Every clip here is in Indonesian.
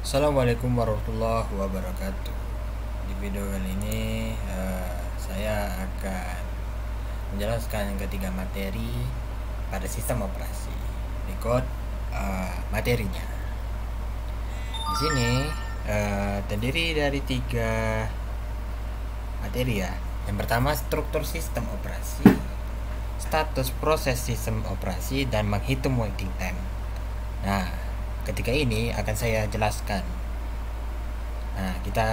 Assalamualaikum warahmatullahi wabarakatuh. Di video kali ini saya akan menjelaskan ketiga materi pada sistem operasi. Berikut materinya. Di sini terdiri dari tiga materi ya. Yang pertama, struktur sistem operasi, status proses sistem operasi, dan menghitung waiting time. Nah, ketiga ini akan saya jelaskan. Nah, kita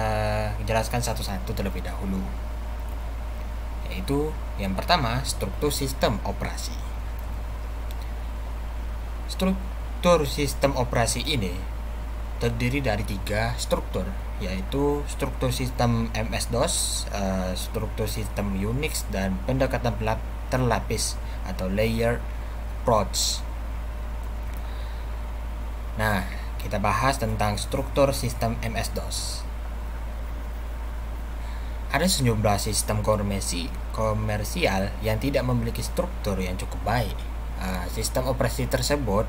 jelaskan satu-satu terlebih dahulu. Yaitu yang pertama, struktur sistem operasi. Struktur sistem operasi ini terdiri dari tiga struktur, yaitu struktur sistem MS-DOS, struktur sistem Unix, dan pendekatan terlapis atau layer approach. Nah, kita bahas tentang struktur sistem MS-DOS. Ada sejumlah sistem komersial yang tidak memiliki struktur yang cukup baik. Sistem operasi tersebut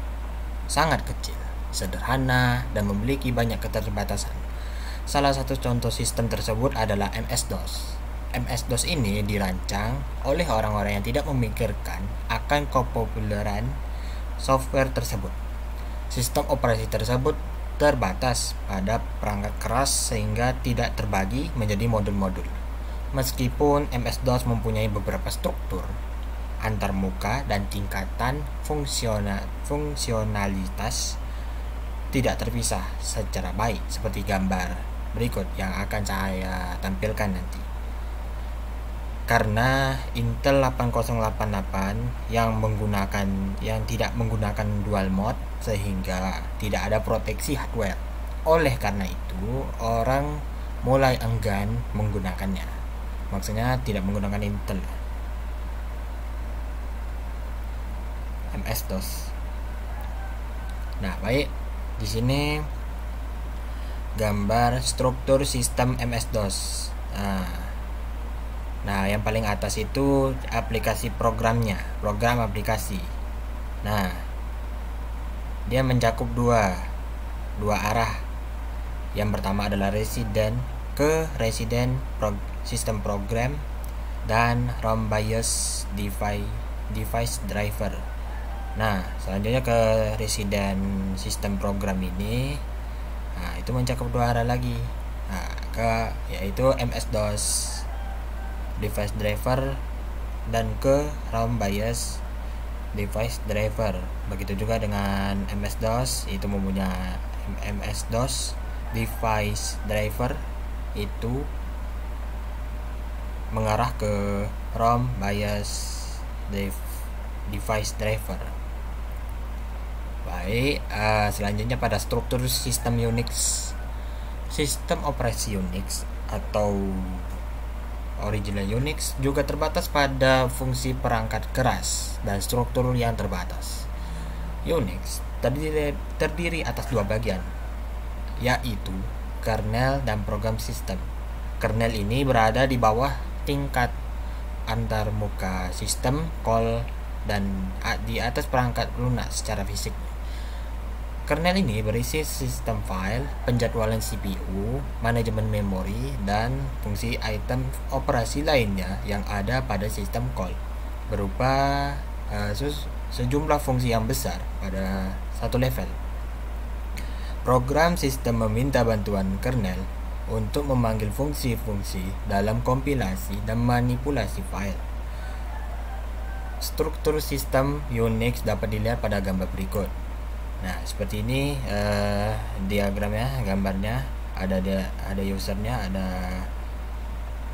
sangat kecil, sederhana, dan memiliki banyak keterbatasan. Salah satu contoh sistem tersebut adalah MS-DOS. MS-DOS ini dirancang oleh orang-orang yang tidak memikirkan akan kepopuleran software tersebut. Sistem operasi tersebut terbatas pada perangkat keras sehingga tidak terbagi menjadi modul-modul. Meskipun MS-DOS mempunyai beberapa struktur antarmuka dan tingkatan fungsionalitas tidak terpisah secara baik seperti gambar berikut yang akan saya tampilkan nanti. Karena Intel 8088 yang tidak menggunakan dual mode sehingga tidak ada proteksi hardware. Oleh karena itu, orang mulai enggan menggunakannya. Maksudnya tidak menggunakan Intel MS-DOS. Nah, baik. Di sini gambar struktur sistem MS-DOS. Nah, yang paling atas itu aplikasi programnya, program aplikasi. Nah, dia mencakup dua arah. Yang pertama adalah resident sistem program dan ROM BIOS device driver. Nah, selanjutnya ke resident sistem program ini. Nah, itu mencakup dua arah lagi. Nah, yaitu MS-DOS device driver dan ke ROM BIOS device driver. Begitu juga dengan MS-DOS, itu mempunyai MS-DOS device driver, itu mengarah ke ROM BIOS device driver. Baik, selanjutnya pada struktur sistem Unix. Sistem operasi Unix atau original Unix juga terbatas pada fungsi perangkat keras dan struktur yang terbatas. Unix terdiri atas dua bagian, yaitu kernel dan program sistem. Kernel ini berada di bawah tingkat antarmuka sistem call dan di atas perangkat lunak secara fisik. Kernel ini berisi sistem file, penjadwalan CPU, manajemen memori, dan fungsi item operasi lainnya yang ada pada sistem call, berupa sejumlah fungsi yang besar pada satu level. Program sistem meminta bantuan kernel untuk memanggil fungsi-fungsi dalam kompilasi dan manipulasi file. Struktur sistem Unix dapat dilihat pada gambar berikut. Nah, seperti ini diagramnya, gambarnya ada usernya,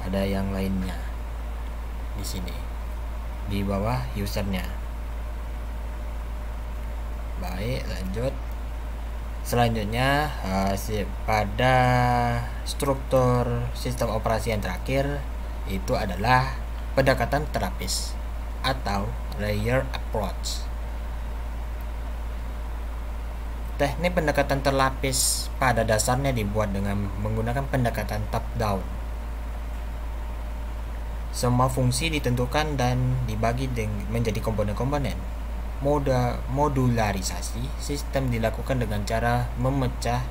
ada yang lainnya di sini di bawah usernya. Baik, lanjut. Selanjutnya pada struktur sistem operasi yang terakhir itu adalah pendekatan terapis atau layer approach. Teknik pendekatan terlapis pada dasarnya dibuat dengan menggunakan pendekatan top down. Semua fungsi ditentukan dan dibagi menjadi komponen-komponen. Modularisasi sistem dilakukan dengan cara memecah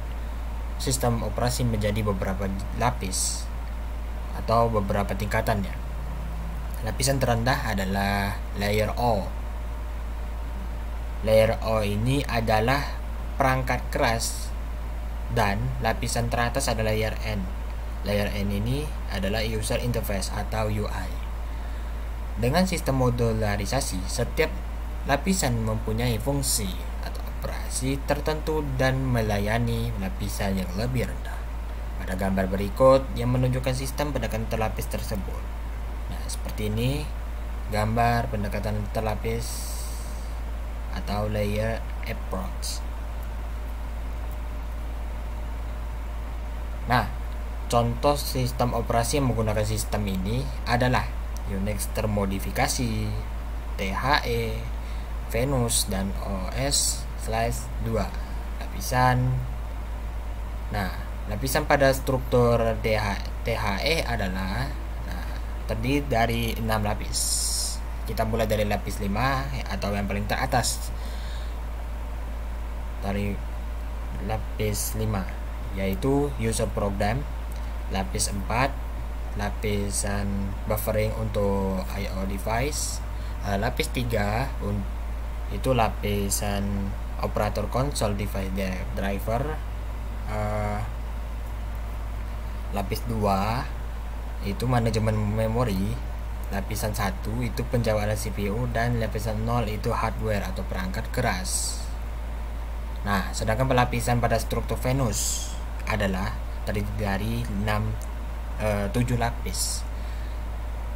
sistem operasi menjadi beberapa lapis atau beberapa tingkatannya. Lapisan terendah adalah layer O. Layer O ini adalah perangkat keras, dan lapisan teratas adalah layer N. Layer N ini adalah user interface atau UI. Dengan sistem modularisasi, setiap lapisan mempunyai fungsi atau operasi tertentu dan melayani lapisan yang lebih rendah. Pada gambar berikut yang menunjukkan sistem pendekatan terlapis tersebut. Nah, seperti ini gambar pendekatan terlapis atau layer approach. Nah, contoh sistem operasi yang menggunakan sistem ini adalah Unix termodifikasi, THE, Venus, dan OS/2 lapisan. Nah, lapisan pada struktur THE adalah terdiri dari 6 lapis. Kita mulai dari lapis 5 atau yang paling teratas. Dari lapis 5 yaitu user program. Lapis 4 lapisan buffering untuk IO device. Lapis 3 itu lapisan operator console device driver. Lapis 2 itu manajemen memori. Lapisan 1 itu penjawaban CPU, dan lapisan 0 itu hardware atau perangkat keras. Nah, sedangkan pelapisan pada struktur Venus adalah terdiri dari 7 lapis.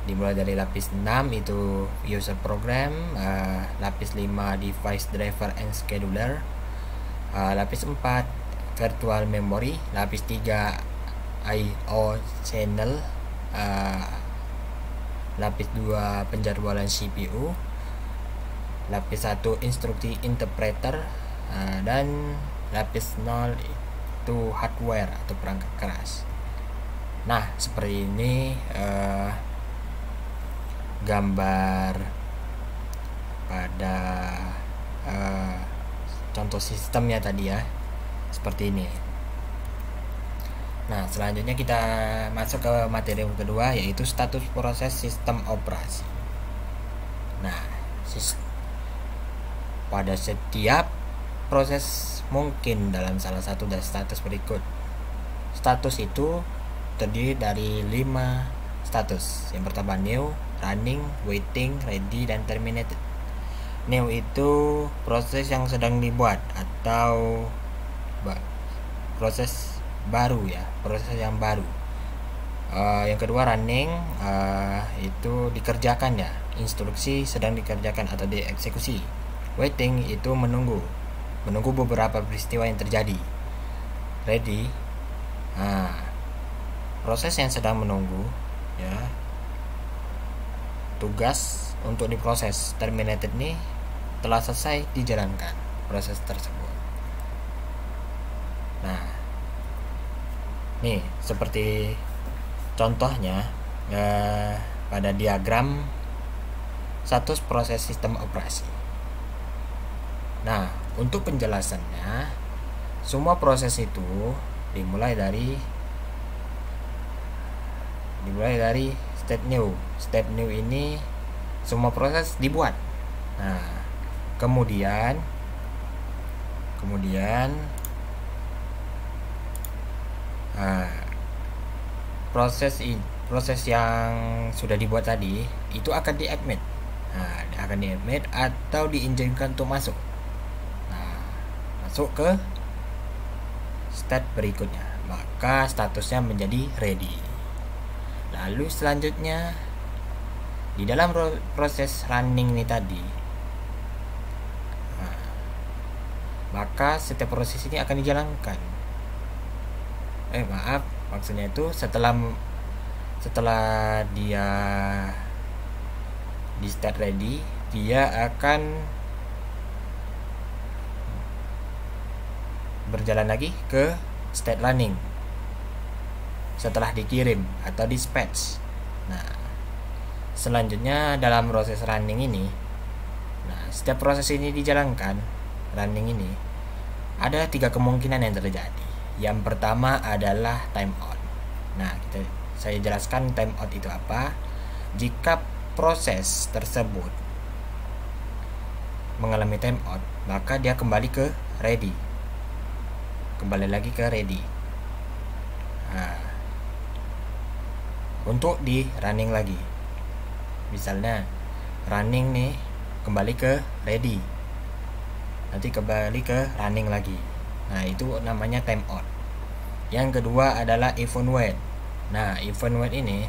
Dimulai dari lapis 6 itu user program, lapis 5 device driver and scheduler, lapis 4 virtual memory, lapis 3 IO channel, lapis 2 penjadwalan CPU, lapis 1 instruksi interpreter, dan lapis 0 itu hardware atau perangkat keras. Nah, seperti ini gambar pada contoh sistemnya tadi ya, seperti ini. Nah, selanjutnya kita masuk ke materi yang kedua, yaitu status proses sistem operasi. Nah, pada setiap proses mungkin dalam salah satu dari status berikut. Status itu terdiri dari 5 status. Yang pertama new, running, waiting, ready, dan terminated. New itu proses yang sedang dibuat atau proses baru ya, proses yang baru. Yang kedua running, itu dikerjakan ya, instruksi sedang dikerjakan atau dieksekusi. Waiting itu menunggu beberapa peristiwa yang terjadi. Ready, proses yang sedang menunggu ya, tugas untuk diproses. Terminated nih telah selesai dijalankan proses tersebut. Nah, nih seperti contohnya pada diagram status proses sistem operasi. Nah, untuk penjelasannya, semua proses itu dimulai dari step new. Step new ini semua proses dibuat. Nah, kemudian proses yang sudah dibuat tadi itu akan di-admit. Nah, akan di-admit atau diizinkan untuk masuk. Nah, masuk ke step berikutnya, maka statusnya menjadi ready. Lalu selanjutnya di dalam proses running ini tadi, maka setiap proses ini akan dijalankan. Maksudnya itu setelah dia di start ready, dia akan berjalan lagi ke state running setelah dikirim atau dispatch. Nah, selanjutnya dalam proses running ini, setiap proses ini dijalankan, running ini, ada 3 kemungkinan yang terjadi. Yang pertama adalah timeout. Nah, saya jelaskan timeout itu apa. Jika proses tersebut mengalami timeout, maka dia kembali ke ready. Kembali lagi ke ready. Nah, untuk di running lagi. Misalnya running nih, kembali ke ready, nanti kembali ke running lagi. Nah, itu namanya timeout. Yang kedua adalah event wait. Nah, event wait ini,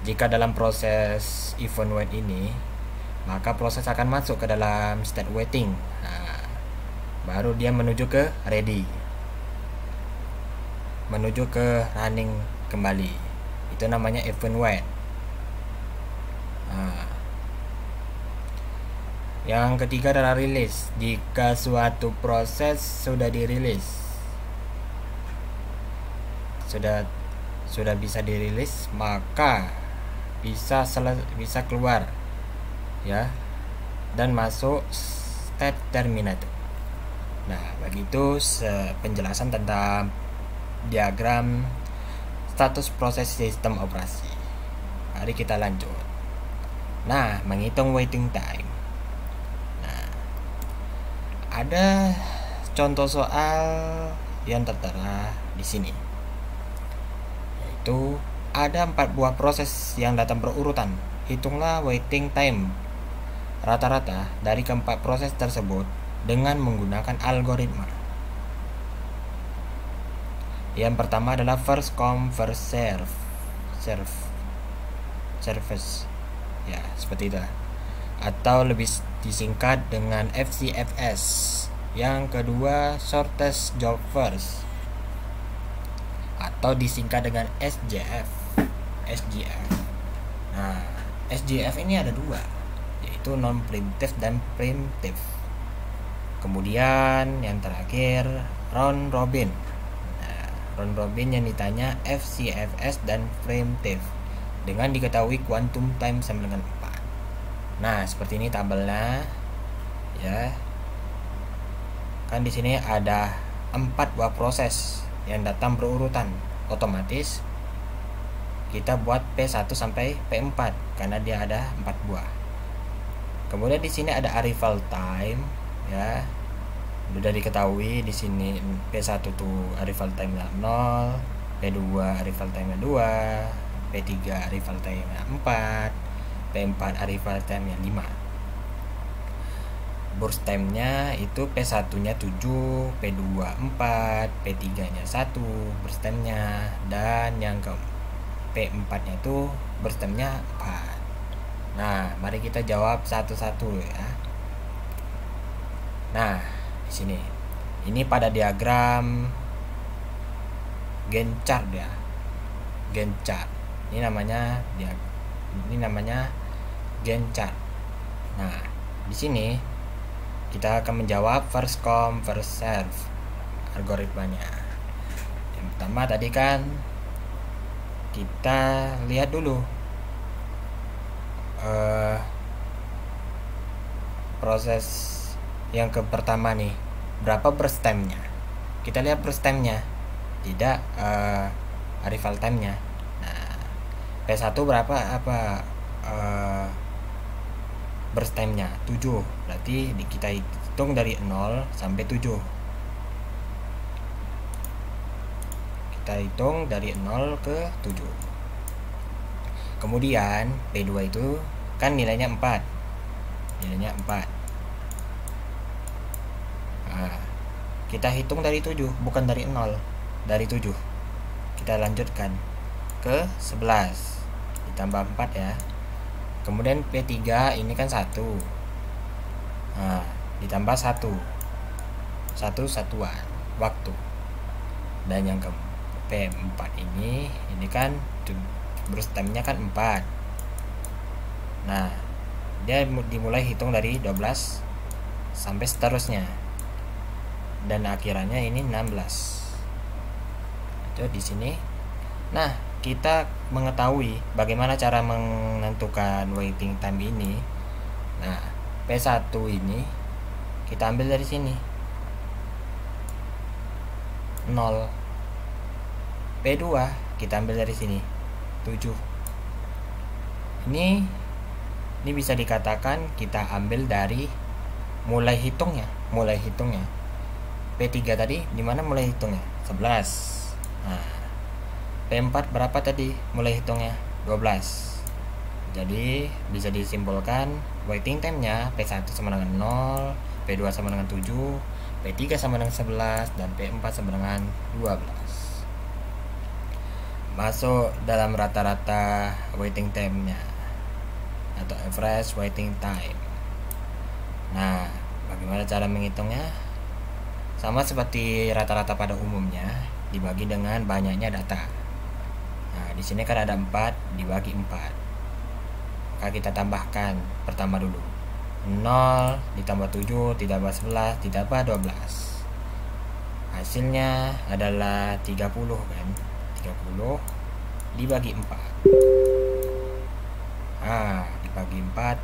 jika dalam proses event wait ini, maka proses akan masuk ke dalam state waiting. Nah, baru dia menuju ke ready, menuju ke running kembali. Itu namanya event wait. Nah, yang ketiga adalah release. Jika suatu proses sudah dirilis, sudah bisa dirilis, maka bisa keluar ya, dan masuk state terminated. Nah, begitu penjelasan tentang diagram status proses sistem operasi. Mari kita lanjut. Nah, menghitung waiting time. Ada contoh soal yang tertera di sini, yaitu ada 4 buah proses yang datang berurutan. Hitunglah waiting time rata-rata dari keempat proses tersebut dengan menggunakan algoritma. Yang pertama adalah first come first serve service, ya seperti itu, atau lebih disingkat dengan FCFS. Yang kedua shortest job first, atau disingkat dengan SJF. Nah, SJF ini ada 2, yaitu non preemptive dan preemptive. Kemudian yang terakhir round robin. Nah, round robin yang ditanya FCFS dan preemptive dengan diketahui quantum time sama dengan 4. Nah, seperti ini tabelnya ya. Kan di sini ada 4 buah proses yang datang berurutan. Otomatis kita buat P1 sampai P4 karena dia ada 4 buah. Kemudian di sini ada arrival time ya. Sudah diketahui di sini P1 tuh arrival time-nya 0, P2 arrival time-nya 2, P3 arrival time-nya 4, P4 arrival time-nya 5. Burst time-nya itu P1 nya 7, P2 4, P3 nya 1 burst time-nya, dan yang ke P4 nya itu burst time-nya 4. Nah, mari kita jawab satu-satu ya. Nah, di sini ini pada diagram Gantt chart ya. Gantt chart. Ini namanya Gantt chart. Nah, di sini kita akan menjawab first come first serve algoritmanya. Yang pertama tadi kan kita lihat dulu proses yang pertama nih, berapa burst time-nya. Kita lihat burst time-nya, tidak arrival time-nya. Nah, P1 berapa burst time-nya 7, berarti kita hitung dari 0 sampai 7. Kita hitung dari 0 ke 7. Kemudian P2 itu kan nilainya 4. Nah, kita hitung dari 7, bukan dari 0, dari 7. Kita lanjutkan ke 11 ditambah 4 ya. Kemudian P3 ini kan 1. Nah, ditambah 1 satuan waktu. Dan yang ke P4 ini kan burst time-nya kan 4. Nah, dia dimulai hitung dari 12 sampai seterusnya. Dan akhirannya ini 16. Itu di sini. Nah, kita mengetahui bagaimana cara menentukan waiting time ini. Nah, P1 ini kita ambil dari sini 0. P2 kita ambil dari sini 7. Ini bisa dikatakan kita ambil dari mulai hitungnya. P3 tadi dimana mulai hitungnya? 11. Nah, P4 berapa tadi mulai hitungnya? 12. Jadi bisa disimpulkan waiting time-nya P1 sama dengan 0, P2 sama dengan 7, P3 sama dengan 11, dan P4 sama dengan 12. Masuk dalam rata-rata waiting time-nya atau average waiting time. Nah, bagaimana cara menghitungnya? Sama seperti rata-rata pada umumnya, dibagi dengan banyaknya data. Nah, di sini kan ada 4 dibagi 4. Maka kita tambahkan pertama dulu. 0 ditambah 7 ditambah 11 ditambah 12. Hasilnya adalah 30 kan? 30 dibagi 4. Nah, dibagi 4,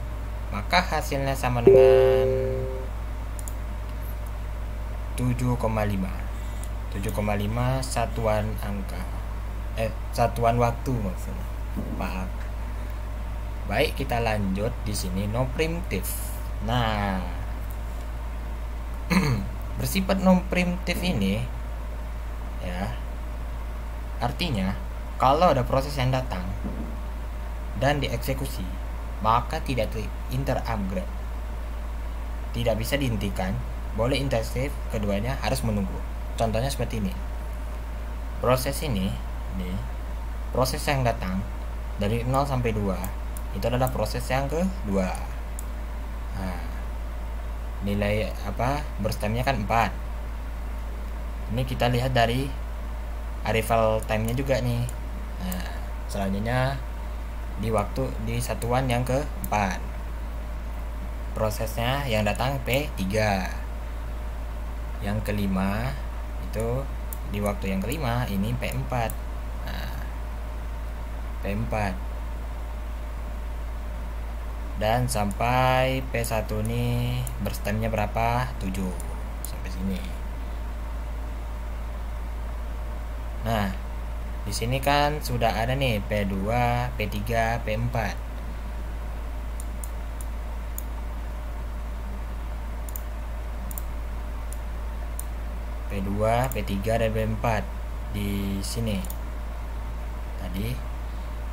maka hasilnya sama dengan 7,5. 7,5 satuan angka. Satuan waktu maksudnya. Maaf. Baik, kita lanjut di sini non primitif. Nah, bersifat non primitif ini ya, artinya kalau ada proses yang datang dan dieksekusi, maka tidak interupgrade, tidak bisa dihentikan, boleh intersave, keduanya harus menunggu. Contohnya seperti ini. Proses ini proses yang datang dari 0 sampai 2 itu adalah proses yang kedua. Nah, nilai burst time-nya kan 4. Ini kita lihat dari arrival time-nya juga nih. Nah, selanjutnya di satuan yang keempat, prosesnya yang datang P3. Yang kelima itu di waktu yang kelima ini P4. Nah, P4 dan sampai P1 nih burst time-nya berapa? 7 sampai sini. Nah, di sini kan sudah ada nih P2, P3, P4. P2, P3 dan P4 di sini tadi.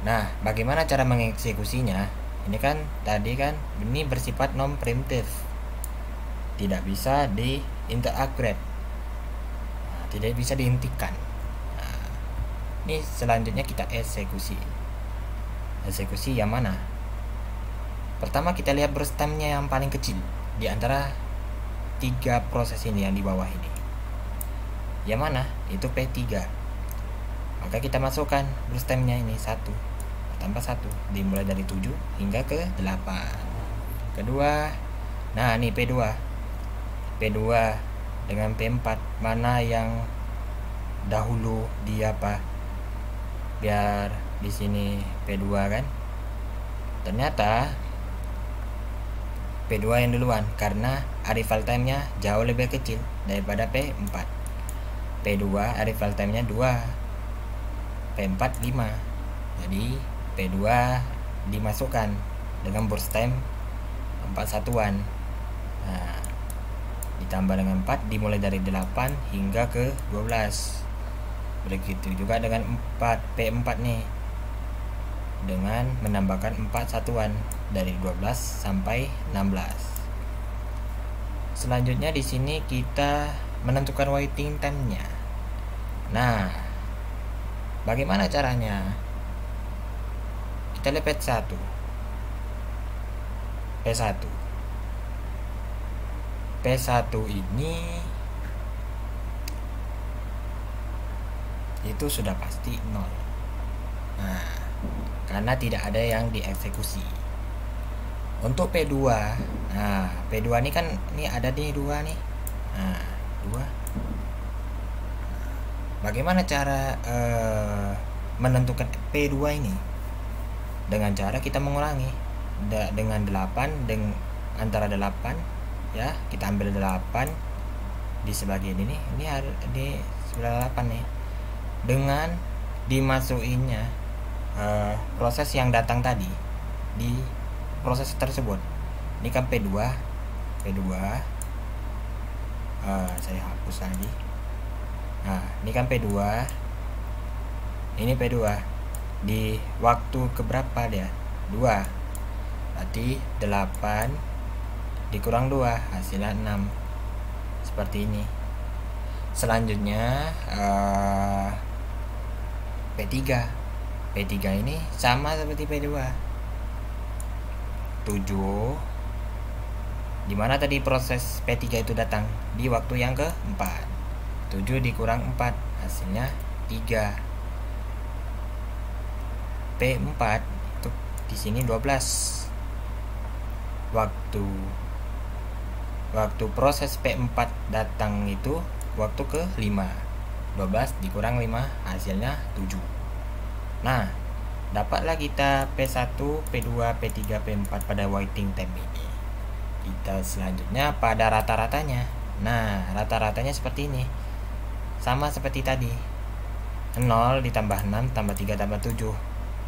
Nah, bagaimana cara mengeksekusinya? Ini kan tadi kan ini bersifat non primitif, tidak bisa di interupgrade, tidak bisa dihentikan. Nah, ini selanjutnya kita eksekusi yang mana? Pertama kita lihat burst time-nya yang paling kecil di antara 3 proses ini yang di bawah ini. Yang mana? Itu P3. Maka kita masukkan burst time-nya ini 1 tambah 1, dimulai dari 7 hingga ke 8. Kedua, nah ini P2 dengan P4, mana yang dahulu dia biar di sini P2 kan. Ternyata P2 yang duluan karena arrival time-nya jauh lebih kecil daripada P4. P2 arrival time-nya 2, P4 5. Jadi P2 dimasukkan dengan burst time 4 satuan. Nah, ditambah dengan 4 dimulai dari 8 hingga ke 12. Begitu juga dengan P4 nih, dengan menambahkan 4 satuan dari 12 sampai 16. Selanjutnya di sini kita menentukan waiting time-nya. Nah, bagaimana caranya? Kita lihat P1 ini itu sudah pasti 0. Nah, karena tidak ada yang dieksekusi. Untuk P2, nah P2 ini kan ini ada nih 2 nih. Nah, 2. Bagaimana cara menentukan P2 ini? Dengan cara kita mengurangi dengan 8 antara 8 ya, kita ambil 8 di sebagian ini ada di sebelah 8 nih, dengan dimasukinnya proses yang datang tadi di proses tersebut. Ini kan P2 saya hapus lagi. Nah, ini kan P2, ini P2 di waktu keberapa dia? 2, berarti 8 dikurang 2 hasilnya 6, seperti ini. Selanjutnya P3 ini sama seperti P2, 7, dimana tadi proses P3 itu datang di waktu yang keempat. 7 dikurang 4 hasilnya 3. P4 itu di sini 12. Waktu proses P4 datang itu waktu ke-5. 12 dikurang 5 hasilnya 7. Nah, dapatlah kita P1, P2, P3, P4 pada waiting time ini. Kita selanjutnya pada rata-ratanya. Nah, rata-ratanya seperti ini, sama seperti tadi, 0 ditambah 6 tambah 3 tambah 7.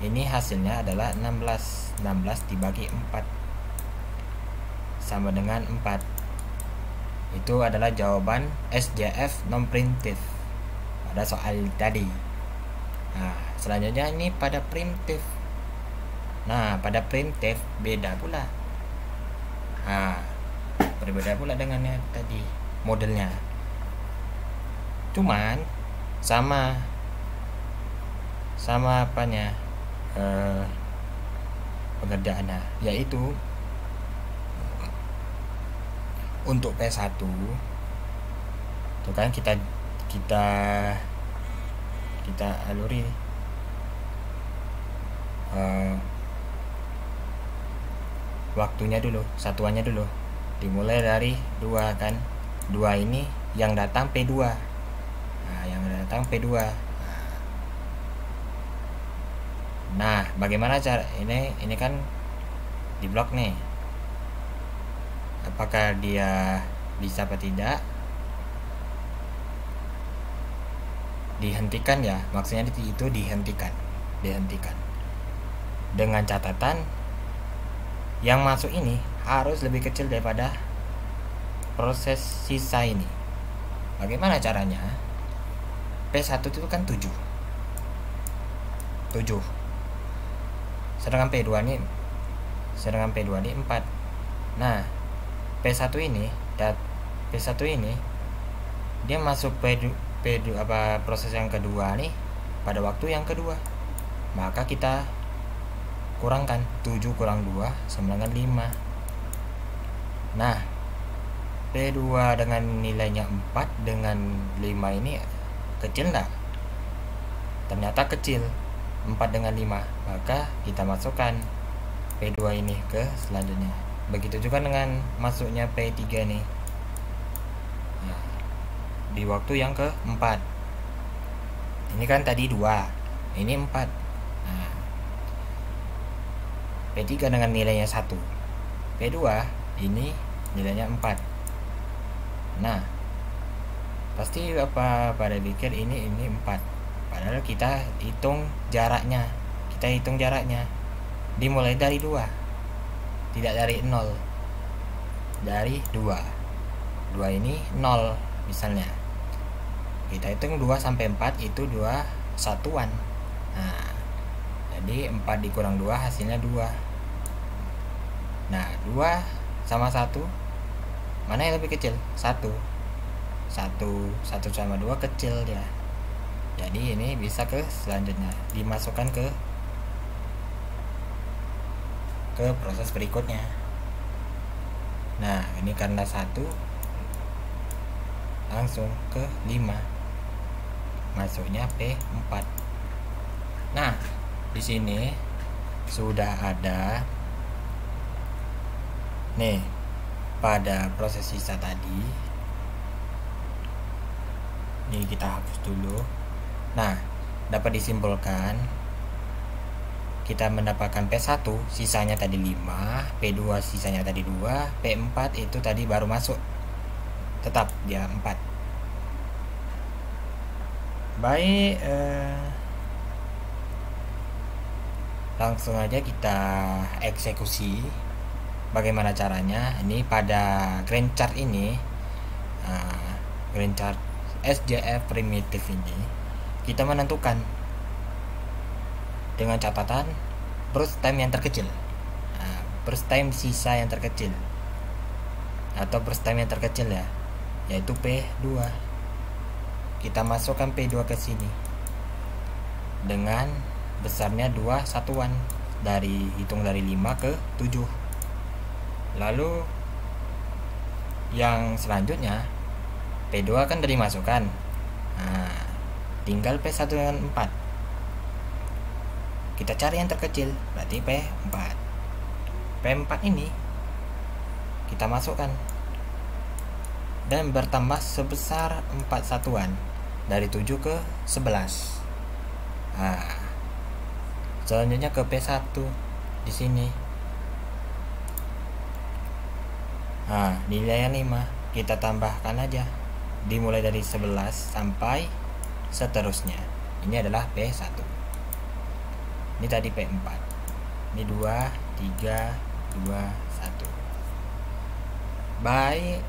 Ini hasilnya adalah 16. 16 dibagi 4 sama dengan 4. Itu adalah jawaban SJF non-primitive pada soal tadi. Nah, selanjutnya ini pada primitive. Nah, pada primitive beda pula. Nah, berbeda pula dengan yang tadi modelnya. Cuman sama apanya pengerjaannya, yaitu untuk P1 itu kan kita aluri waktunya dulu, satuannya dulu, dimulai dari 2 kan. 2 ini yang datang P2. Nah, yang datang P2. Nah, bagaimana cara ini kan di blok nih. Apakah dia bisa apa tidak? Dihentikan ya, maksudnya itu dihentikan. Dengan catatan yang masuk ini harus lebih kecil daripada proses sisa ini. Bagaimana caranya? P1 itu kan 7. Sedangkan P2 ini 4. Nah, P1 ini dia masuk P2 proses yang kedua nih pada waktu yang kedua. Maka kita kurangkan 7 kurang 2 sama dengan 5. Nah, P2 dengan nilainya 4 dengan 5 ini kecil enggak? Ternyata kecil. 4 dengan 5. Maka kita masukkan P2 ini ke selanjutnya. Begitu juga dengan masuknya P3 nih. Nah, di waktu yang keempat. Ini kan tadi 2, ini 4. Nah, P3 dengan nilainya 1. P2 ini nilainya 4. Nah, pasti pada pikir ini 4. Padahal kita hitung jaraknya. Dimulai dari 2. Tidak dari 0. Dari 2. 2 ini 0 misalnya. Kita hitung 2 sampai 4 itu 2 satuan. Nah, jadi 4 dikurang 2 hasilnya 2. Nah, 2 sama 1 mana yang lebih kecil? 1 sama 2 kecil dia. Jadi ini bisa ke selanjutnya, dimasukkan ke proses berikutnya. Nah, ini karena 1 langsung ke 5. Masuknya P4. Nah, di sini sudah ada nih pada proses sisa tadi. Ini kita hapus dulu. Nah, dapat disimpulkan kita mendapatkan P1 sisanya tadi 5, P2 sisanya tadi 2, P4 itu tadi baru masuk, tetap dia 4. Baik, Langsung aja kita eksekusi. Bagaimana caranya? Ini pada grand chart ini, grand chart SJF primitif ini, kita menentukan dengan catatan burst time yang terkecil, burst time sisa yang terkecil atau burst time yang terkecil ya, yaitu P2. Kita masukkan P2 ke sini dengan besarnya 2 satuan, hitung dari 5 ke 7. Lalu yang selanjutnya P2 kan dari masukan, tinggal P1 dengan 4. Kita cari yang terkecil, berarti P4. P4 ini kita masukkan dan bertambah sebesar 4 satuan dari 7 ke 11. Selanjutnya ke P1 di sini. Nilainya 5, kita tambahkan aja dimulai dari 11 sampai seterusnya. Ini adalah P1. Ini tadi P4. Ini 2, 3, 2, 1. Baik.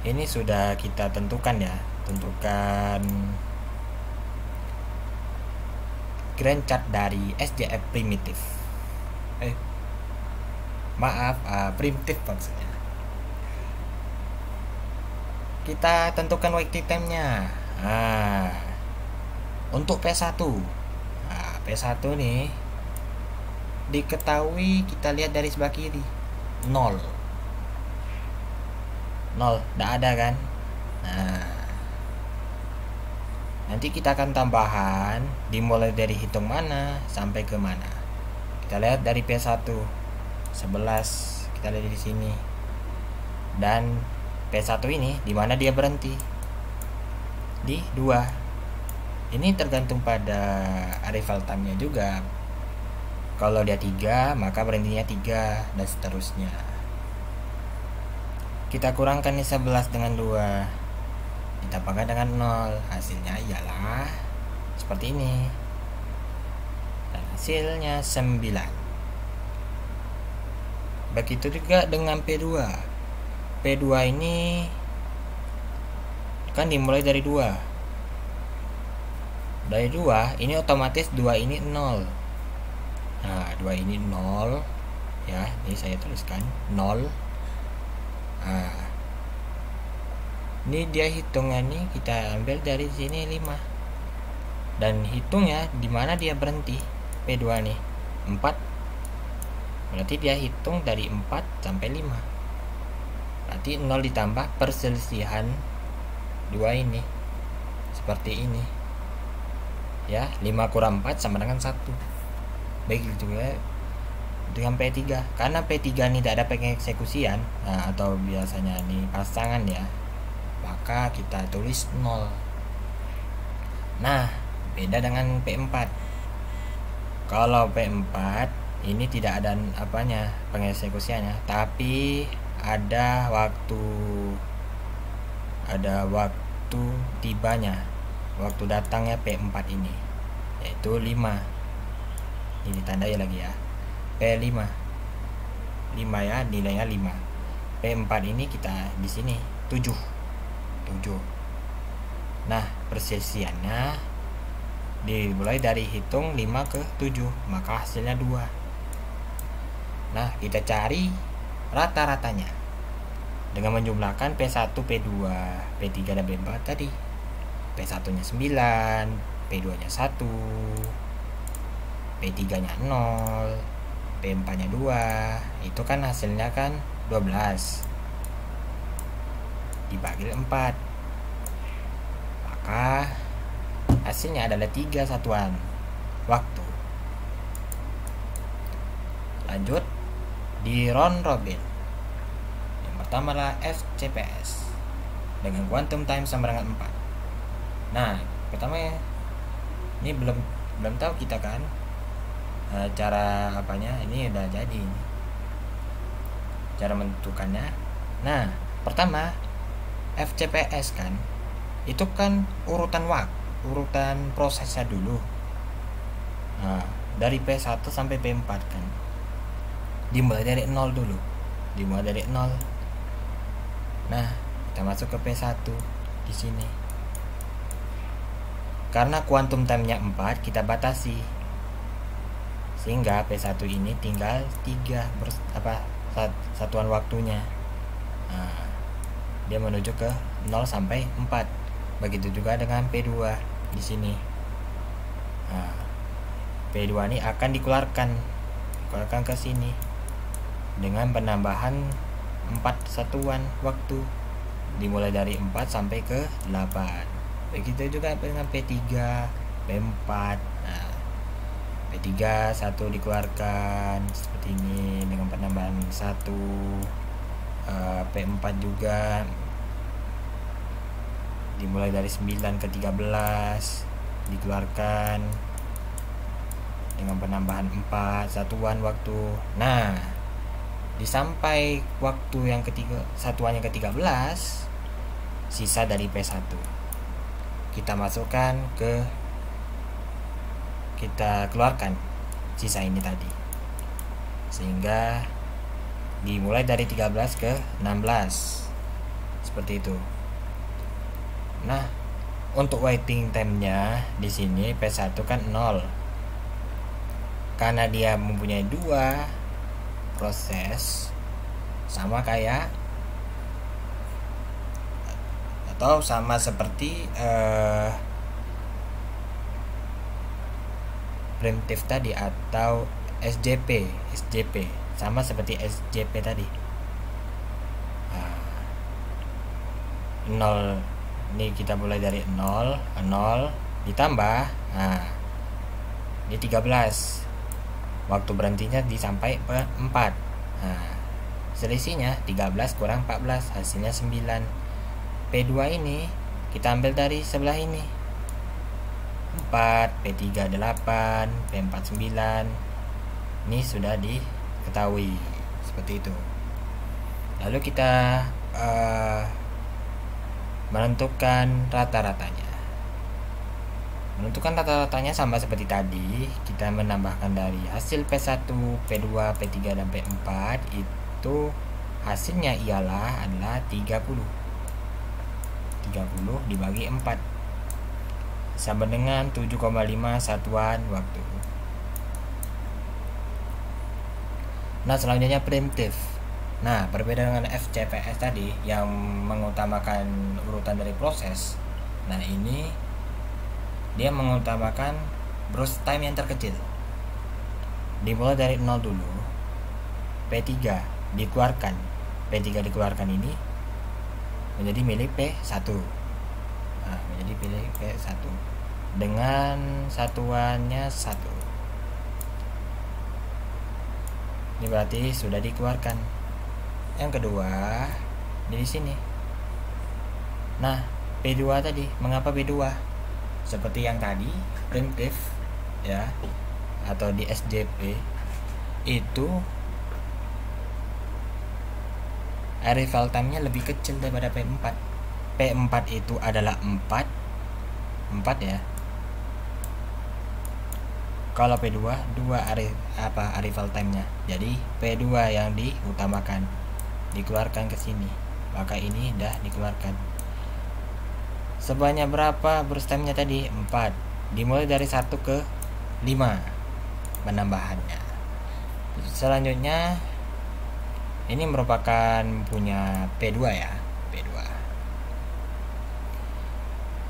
Ini sudah kita tentukan ya. Tentukan grand chart dari SJF primitif. Primitif maksudnya. Kita tentukan waiting time-nya. Untuk P1. P1 nih diketahui, kita lihat dari sebelah kiri 0, tidak ada kan. Nanti kita akan tambahan dimulai dari hitung mana sampai ke mana. Kita lihat dari P1 11, kita lihat di sini. Dan P1 ini di mana dia berhenti? Di 2. Ini tergantung pada arrival time-nya juga. Kalau dia 3, maka berhentinya 3 dan seterusnya. Kita kurangkan nih 11 dengan 2, ditambahkan dengan 0. Hasilnya ialah seperti ini. Dan hasilnya 9. Begitu juga dengan P2. P2 ini kan dimulai dari 2. Dari 2 ini otomatis 2 ini 0. 2 ini 0 ya, ini saya tuliskan 0. Ini dia hitungannya, kita ambil dari sini 5. Dan hitungnya di mana dia berhenti P2 nih 4. Berarti dia hitung dari 4 sampai 5. Berarti 0 ditambah perselisihan 2 ini. Seperti ini. Ya, 5 kurang 4 sama dengan 1. Baik juga dengan P3. Karena P3 ini tidak ada pengeksekusian, atau biasanya ini pasangan ya, maka kita tulis 0. Nah, beda dengan P4. Kalau P4 ini tidak ada pengeksekusiannya, tapi ada waktu tibanya, waktu datangnya P4 ini, yaitu 5. Ini ditandai lagi ya, P5 ya, nilainya 5. P4 ini kita di sini 7. Nah, persesiannya dimulai dari hitung 5 ke 7, maka hasilnya 2. Nah, kita cari rata-ratanya dengan menjumlahkan P1, P2, P3 dan P4 tadi. P1 nya 9, P2 nya 1, P3 nya 0, P4 nya 2. Itu kan hasilnya kan 12 dibagi 4, maka hasilnya adalah 3 satuan waktu. Lanjut di round robin. Yang pertama adalah FCPS dengan quantum time sama dengan 4. Nah, pertama ya, ini belum tahu kita kan cara apanya. Ini udah jadi cara menentukannya. Nah, pertama FCPS kan itu kan urutan prosesnya dulu. Nah, dari P1 sampai P4 kan. Dimulai dari 0 dulu. Dimulai dari 0. Nah, kita masuk ke P1 di sini. Karena quantum time-nya 4, kita batasi. Sehingga P1 ini tinggal 3 satuan waktunya. Nah, dia menuju ke 0 sampai 4. Begitu juga dengan P2 di sini. Nah, P2 ini akan dikeluarkan ke sini dengan penambahan 4 satuan waktu, dimulai dari 4 sampai ke 8. Begitu juga dengan P3, P4. Nah, P3 1 dikeluarkan seperti ini dengan penambahan 1. P4 juga dimulai dari 9 ke 13 dikeluarkan dengan penambahan 4 satuan waktu. Nah, sampai waktu yang ketiga, satuan yang ke-13, sisa dari P1 kita masukkan kita keluarkan sisa ini tadi, sehingga dimulai dari 13 ke 16 seperti itu. Nah, untuk waiting time-nya di sini P1 kan 0. Karena dia mempunyai 2 proses, sama kayak atau sama seperti primitif tadi atau SJP sama seperti SJP tadi. 0 ini kita mulai dari 0 ditambah, nah ini 13, waktu berhentinya sampai 4. Nah, selisihnya 13 kurang 14, hasilnya 9. P2 ini kita ambil dari sebelah ini, 4, P3 8, P4 9. Ini sudah diketahui seperti itu. Lalu kita menentukan rata-ratanya. Menentukan rata-ratanya sama seperti tadi, kita menambahkan dari hasil P1, P2, P3 dan P4, itu hasilnya adalah 30 dibagi 4 sama dengan 7,5 satuan waktu. Nah, selanjutnya primitif. Nah, berbeda dengan FCPS tadi yang mengutamakan urutan dari proses. Nah, ini dia mengutamakan burst time yang terkecil. Dimulai dari 0 dulu. P3 dikeluarkan. P3 dikeluarkan ini menjadi milik P1. Nah, menjadi milik P1 dengan satuannya 1. Ini berarti sudah dikeluarkan. Yang kedua di sini. Nah, P2 tadi, mengapa P2? Seperti yang tadi, primitif ya, atau di SJP itu arrival time-nya lebih kecil daripada P4. P4 itu adalah 4 ya. Kalau P2 arrival time-nya. Jadi P2 yang diutamakan, dikeluarkan ke sini. Maka ini dah dikeluarkan. Sebanyak berapa burst time-nya tadi? 4. Dimulai dari 1 ke 5 penambahannya. Selanjutnya ini merupakan punya P2 ya, P2.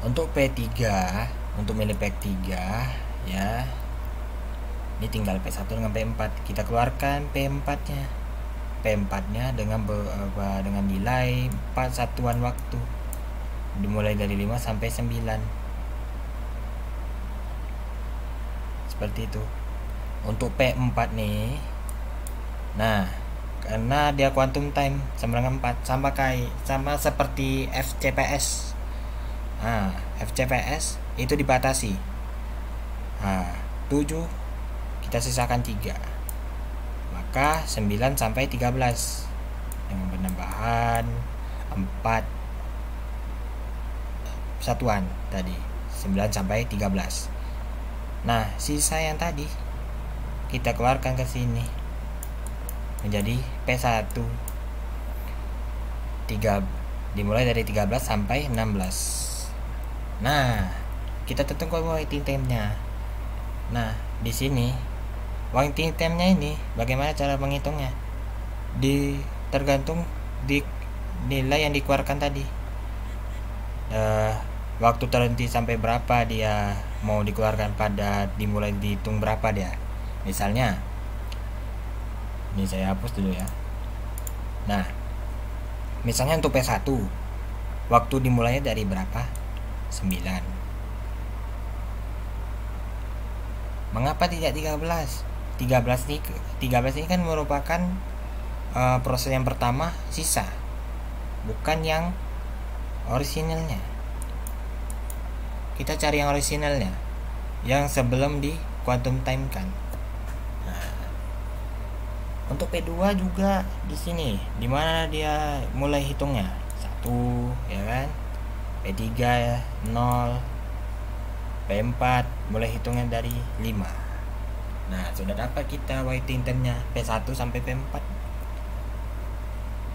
Untuk P3, untuk milik P3 ya. Ini tinggal P1 dengan P4. Kita keluarkan P4-nya. P4-nya dengan nilai 4 satuan waktu. Dimulai dari 5 sampai 9. Seperti itu. Untuk P4 nih. Nah, karena dia quantum time sama dengan 4, sama seperti FCPS. Nah, FCPS itu dibatasi. Nah, 7 kita sisakan 3. Maka 9 sampai 13 dengan penambahan 4 satuan tadi, 9 sampai 13. Nah, sisa yang tadi kita keluarkan ke sini menjadi P1 dimulai dari 13 sampai 16. Nah, kita tentukan waiting time-nya. Nah, di sini waiting time-nya ini bagaimana cara menghitungnya? Tergantung di nilai yang dikeluarkan tadi. Waktu terhenti sampai berapa dia mau dikeluarkan, pada dimulai dihitung berapa dia. Misalnya, ini saya hapus dulu ya. Nah, misalnya untuk P1 waktu dimulainya dari berapa? 9. Mengapa tidak 13? 13 ini kan merupakan proses yang pertama sisa, bukan yang orisinalnya. Kita cari yang orisinalnya, yang sebelum di quantum time kan. Nah, untuk P2 juga di sini, dimana dia mulai hitungnya 1, ya kan? P3 0, P4 mulai hitungnya dari 5. Nah, sudah dapat kita waiting time-nya P1 sampai P4.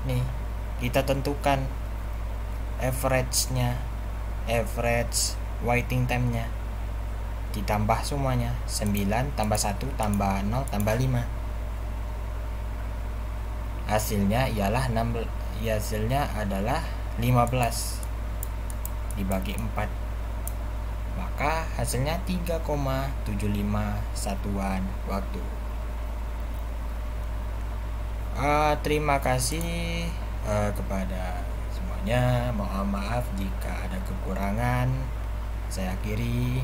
Nih, kita tentukan average waiting time-nya, ditambah semuanya 9 tambah 1 tambah 0 tambah 5. Hasilnya adalah 15 dibagi 4, maka hasilnya 3,75 satuan waktu. Terima kasih kepada semuanya. Mohon maaf jika ada kekurangan. Saya akhiri.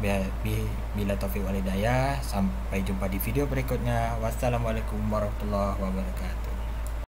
Bila taufik wal hidayah. Sampai jumpa di video berikutnya. Wassalamualaikum warahmatullahi wabarakatuh.